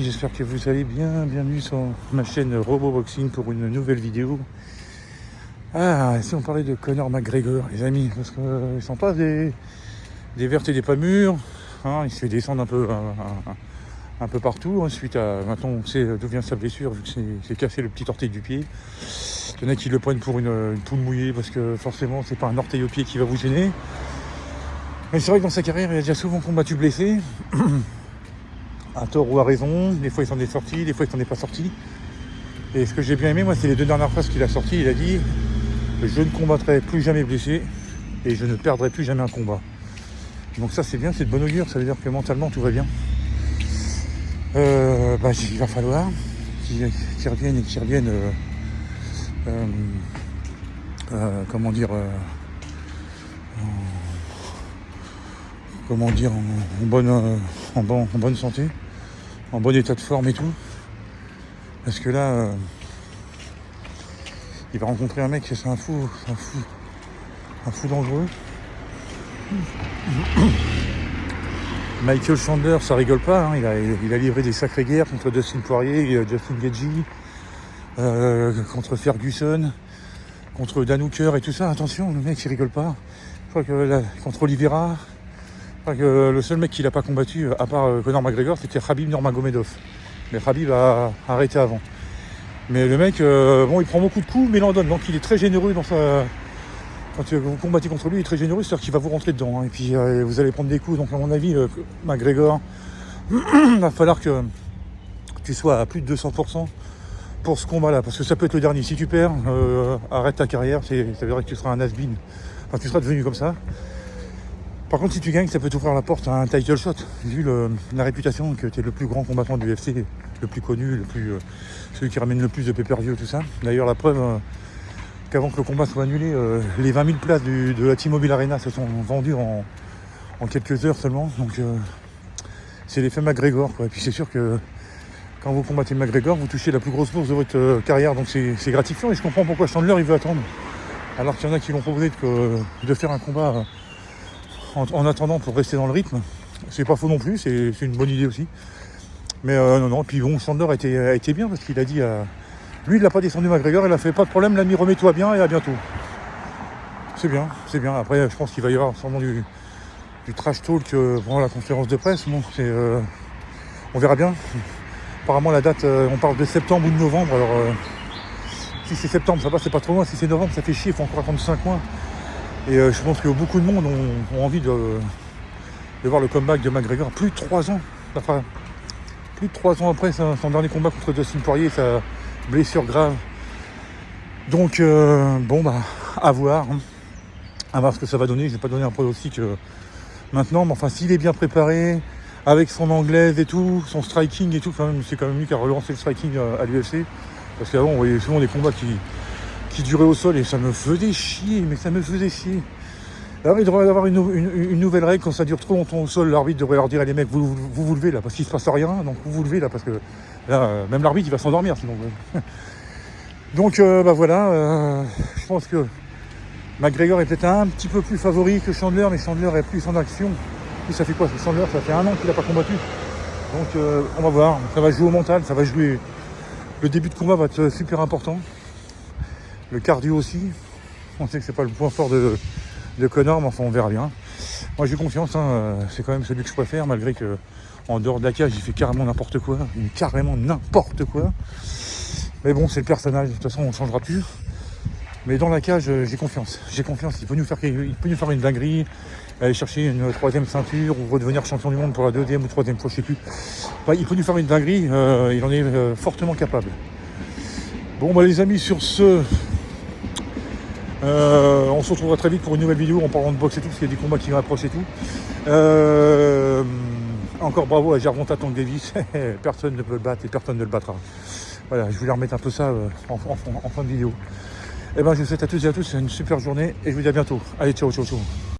J'espère que vous allez bien. Bienvenue sur ma chaîne RoboBoxing pour une nouvelle vidéo. Si on parlait de Conor McGregor, les amis, parce qu'ils sont pas des vertes et des pas mûres. Il se fait descendre un peu partout. Ensuite, maintenant on sait d'où vient sa blessure, vu que c'est cassé le petit orteil du pied. Il y en a qui le prennent pour une poule mouillée, parce que forcément c'est pas un orteil au pied qui va vous gêner. Mais c'est vrai que dans sa carrière, il a déjà souvent combattu blessé. À tort ou à raison, des fois il s'en est sorti, des fois il s'en est pas sorti. Et ce que j'ai bien aimé, moi, c'est les deux dernières phrases qu'il a sorties. Il a dit « Je ne combattrai plus jamais blessé et je ne perdrai plus jamais un combat ». Donc ça c'est bien, c'est de bonne augure, ça veut dire que mentalement tout va bien. Il va falloir qu'il revienne et qu'il revienne en bonne santé, en bon état de forme et tout, parce que là il va rencontrer un mec, c'est un fou dangereux. Michael Chandler, ça rigole pas, il a livré des sacrées guerres contre Dustin Poirier, Justin Gaethje, contre Ferguson, contre Dan Hooker et tout ça. Attention, le mec il rigole pas. Je crois que contre Oliveira, le seul mec qu'il n'a pas combattu, à part Conor McGregor, c'était Khabib Nurmagomedov. Mais Khabib a arrêté avant. Mais le mec, il prend beaucoup de coups, mais il en donne. Donc il est très généreux dans sa... Quand vous combattez contre lui, il est très généreux, c'est-à-dire qu'il va vous rentrer dedans. Et puis vous allez prendre des coups. Donc à mon avis, McGregor, il va falloir que tu sois à plus de 200% pour ce combat-là. Parce que ça peut être le dernier. Si tu perds, arrête ta carrière. Ça veut dire que tu seras un has-been. Enfin, tu seras devenu comme ça. Par contre, si tu gagnes, ça peut t'ouvrir la porte à un title shot. Vu la réputation que tu es le plus grand combattant de l'UFC, le plus connu, celui qui ramène le plus de pay-per-view, tout ça. D'ailleurs, la preuve qu'avant que le combat soit annulé, les 20 000 places de la T-Mobile Arena se sont vendues en quelques heures seulement. Donc, c'est l'effet McGregor, quoi. Et puis, c'est sûr que quand vous combattez McGregor, vous touchez la plus grosse bourse de votre carrière. Donc, c'est gratifiant. Et je comprends pourquoi Chandler, il veut attendre. Alors qu'il y en a qui l'ont proposé de faire un combat... En attendant pour rester dans le rythme, c'est pas faux non plus, c'est une bonne idée aussi. Mais non, puis bon, Chandler a été bien parce qu'il a dit lui il l'a pas descendu McGregor, il a fait pas de problème, l'ami, remets-toi bien et à bientôt. C'est bien. Après je pense qu'il va y avoir sûrement du trash talk pendant la conférence de presse. Bon, on verra bien. Apparemment la date, on parle de septembre ou de novembre, alors si c'est septembre ça va, c'est pas trop loin, si c'est novembre ça fait chier, il faut encore attendre 5 mois. Et je pense que beaucoup de monde ont envie de voir le comeback de McGregor. Plus de 3 ans. Enfin, plus de 3 ans après son dernier combat contre Dustin Poirier, sa blessure grave. Donc, à voir. À voir ce que ça va donner. Je ne vais pas donner un pronostic maintenant. Mais enfin, s'il est bien préparé, avec son anglaise et tout, son striking et tout, c'est quand même lui qui a relancé le striking à l'UFC. Parce qu'avant, on voyait souvent des combats qui durait au sol et ça me faisait chier. Alors il devrait y avoir une nouvelle règle, quand ça dure trop longtemps au sol, l'arbitre devrait leur dire les mecs, vous levez là, parce qu'il se passe rien, donc vous levez là, parce que là, même l'arbitre il va s'endormir sinon. Donc voilà, je pense que McGregor est peut-être un petit peu plus favori que Chandler, mais Chandler est plus en action. Puis ça fait quoi, Chandler, ça fait 1 an qu'il n'a pas combattu. Donc on va voir, ça va jouer au mental, ça va jouer. Le début de combat va être super important. Le cardio aussi, on sait que c'est pas le point fort de Conor, mais enfin on verra bien. Moi j'ai confiance, c'est quand même celui que je préfère, malgré que en dehors de la cage il fait carrément n'importe quoi. Mais bon, c'est le personnage, de toute façon on ne changera plus. Mais dans la cage, j'ai confiance, il peut nous faire une dinguerie, aller chercher une 3e ceinture ou redevenir champion du monde pour la 2e ou 3e fois, je sais plus. Enfin, il peut nous faire une dinguerie, il en est fortement capable. Bon les amis, sur ce... on se retrouvera très vite pour une nouvelle vidéo en parlant de boxe et tout, parce qu'il y a des combats qui approchent et tout. Encore bravo à Gervonta Tank Davis, personne ne peut le battre et personne ne le battra. Voilà, je voulais remettre un peu ça en fin de vidéo. Et je vous souhaite à tous et à tous une super journée et je vous dis à bientôt. Allez, ciao.